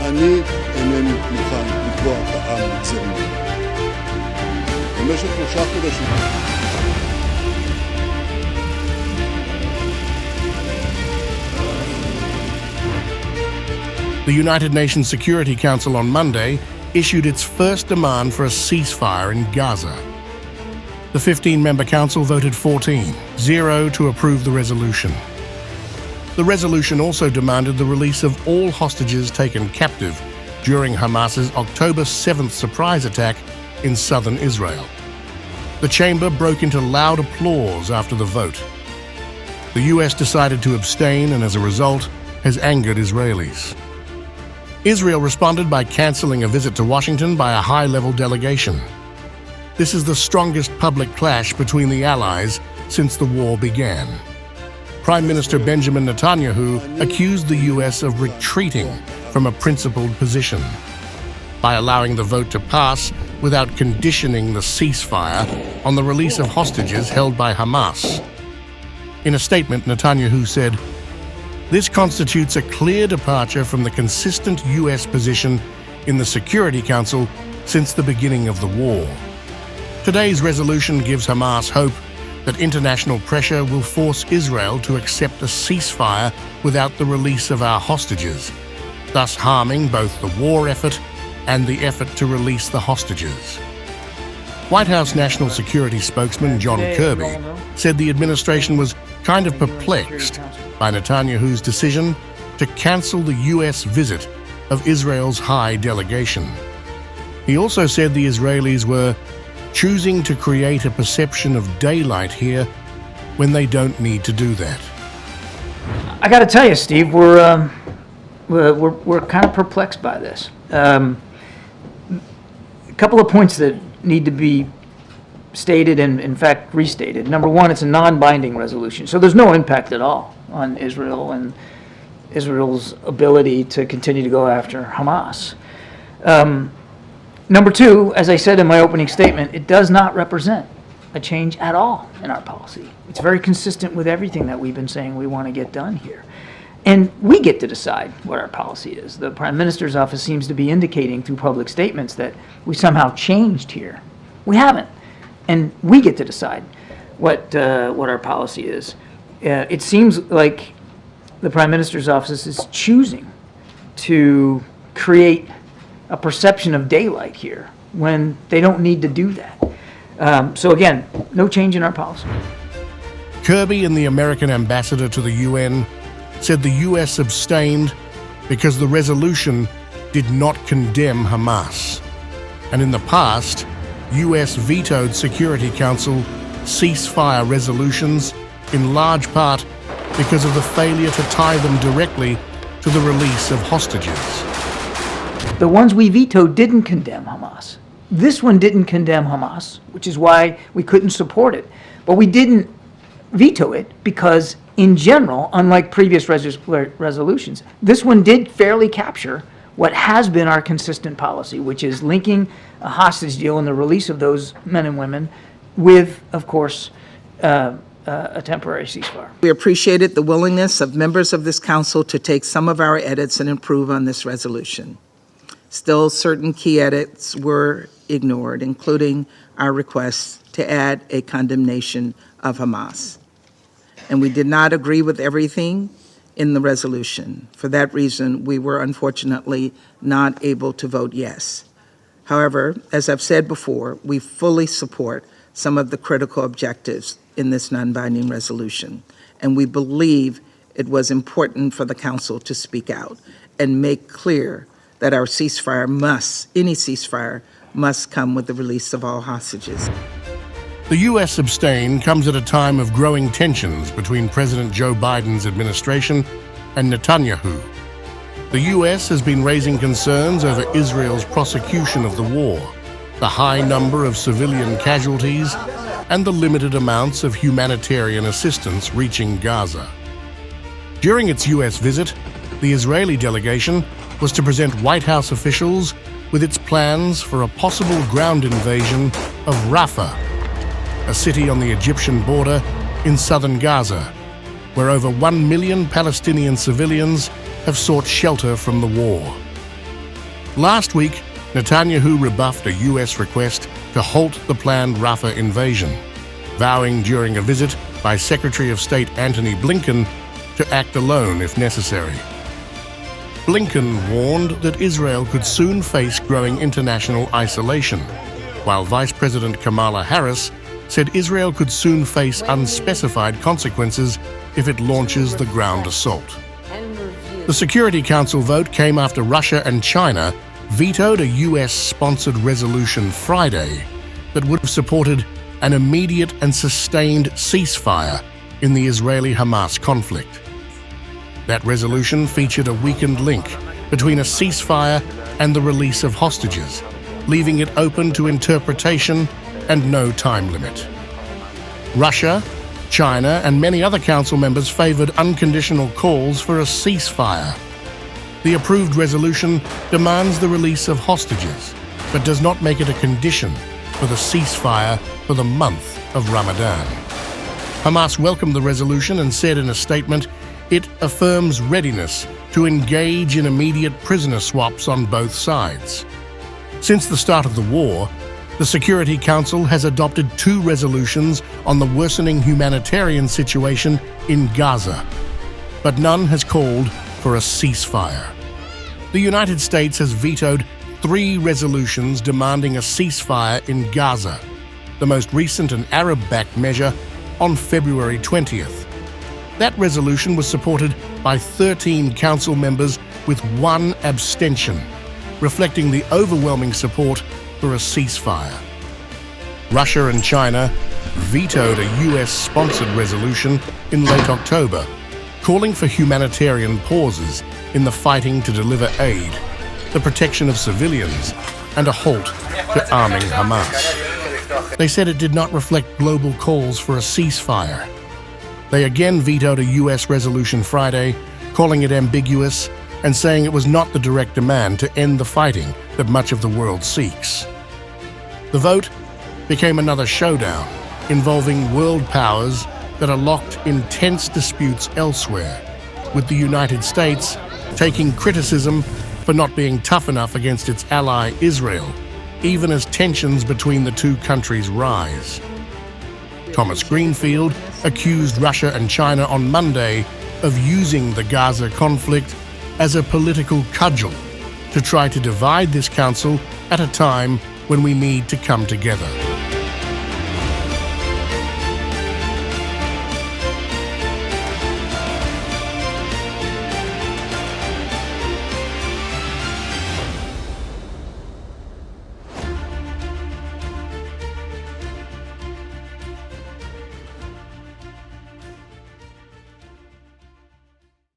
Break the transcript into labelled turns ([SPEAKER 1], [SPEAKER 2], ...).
[SPEAKER 1] אני אינני מוכן לקבוע בעם גזרים. במשך 3 חודשים.
[SPEAKER 2] The United Nations Security Council on Monday issued its first demand for a ceasefire in Gaza. The 15-member council voted 14-0 to approve the resolution. The resolution also demanded the release of all hostages taken captive during Hamas's October 7th surprise attack in southern Israel. The chamber broke into loud applause after the vote. The US decided to abstain and as a result has angered Israelis. Israel responded by cancelling a visit to Washington by a high-level delegation. This is the strongest public clash between the allies since the war began. Prime Minister Benjamin Netanyahu accused the US of retreating from a principled position by allowing the vote to pass without conditioning the ceasefire on the release of hostages held by Hamas. In a statement, Netanyahu said, "This constitutes a clear departure from the consistent US position in the Security Council since the beginning of the war. Today's resolution gives Hamas hope that international pressure will force Israel to accept a ceasefire without the release of our hostages, thus harming both the war effort and the effort to release the hostages." White House National Security spokesman John Kirby said the administration was kind of perplexed by Netanyahu's decision to cancel the US visit of Israel's high delegation. He also said the Israelis were choosing to create a perception of daylight here when they don't need to do that.
[SPEAKER 3] I got to tell you, Steve, we're kind of perplexed by this. A couple of points that need to be stated and, in fact, restated. Number one, it's a non-binding resolution, so there's no impact at all on Israel and Israel's ability to continue to go after Hamas. Number two, as I said in my opening statement, it does not represent a change at all in our policy. It's very consistent with everything that we've been saying we want to get done here. And we get to decide what our policy is. The Prime Minister's office seems to be indicating through public statements that we somehow changed here. We haven't. And we get to decide what our policy is. It seems like the Prime Minister's office is choosing to create a perception of daylight here when they don't need to do that. So again, no change in our policy.
[SPEAKER 2] Kirby and the American ambassador to the UN said the US abstained because the resolution did not condemn Hamas. And in the past, US vetoed Security Council ceasefire resolutions in large part because of the failure to tie them directly to the release of hostages.
[SPEAKER 3] The ones we vetoed didn't condemn Hamas. This one didn't condemn Hamas, which is why we couldn't support it. But we didn't veto it because, in general, unlike previous resolutions, this one did fairly capture what has been our consistent policy, which is linking a hostage deal and the release of those men and women with, of course, a temporary ceasefire.
[SPEAKER 4] We appreciated the willingness of members of this council to take some of our edits and improve on this resolution. Still, certain key edits were ignored, including our request to add a condemnation of Hamas. And we did not agree with everything in the resolution. For that reason, we were unfortunately not able to vote yes. However, as I've said before, we fully support some of the critical objectives in this non-binding resolution, and we believe it was important for the Council to speak out and make clear that our any ceasefire must come with the release of all hostages.
[SPEAKER 2] The US abstain comes at a time of growing tensions between President Joe Biden's administration and Netanyahu. The US has been raising concerns over Israel's prosecution of the war, the high number of civilian casualties, and the limited amounts of humanitarian assistance reaching Gaza. During its US visit, the Israeli delegation was to present White House officials with its plans for a possible ground invasion of Rafah, a city on the Egyptian border in southern Gaza, where over 1 million Palestinian civilians have sought shelter from the war. Last week, Netanyahu rebuffed a U.S. request to halt the planned Rafah invasion, vowing during a visit by Secretary of State Antony Blinken to act alone if necessary. Blinken warned that Israel could soon face growing international isolation, while Vice President Kamala Harris said Israel could soon face unspecified consequences if it launches the ground assault. The Security Council vote came after Russia and China vetoed a US-sponsored resolution Friday that would have supported an immediate and sustained ceasefire in the Israeli-Hamas conflict. That resolution featured a weakened link between a ceasefire and the release of hostages, leaving it open to interpretation and no time limit. Russia, China, and many other council members favored unconditional calls for a ceasefire. The approved resolution demands the release of hostages, but does not make it a condition for the ceasefire for the month of Ramadan. Hamas welcomed the resolution and said in a statement, it affirms readiness to engage in immediate prisoner swaps on both sides. Since the start of the war, the Security Council has adopted 2 resolutions on the worsening humanitarian situation in Gaza, but none has called for a ceasefire. The United States has vetoed 3 resolutions demanding a ceasefire in Gaza, the most recent an Arab-backed measure on February 20th. That resolution was supported by 13 council members with 1 abstention, reflecting the overwhelming support for a ceasefire. Russia and China vetoed a US-sponsored resolution in late October, calling for humanitarian pauses in the fighting to deliver aid, the protection of civilians, and a halt to arming Hamas. They said it did not reflect global calls for a ceasefire. They again vetoed a US resolution Friday, calling it ambiguous and saying it was not the direct demand to end the fighting that much of the world seeks. The vote became another showdown involving world powers that are locked in tense disputes elsewhere, with the United States taking criticism for not being tough enough against its ally Israel, even as tensions between the 2 countries rise. Thomas Greenfield accused Russia and China on Monday of using the Gaza conflict as a political cudgel to try to divide this council at a time when we need to come together.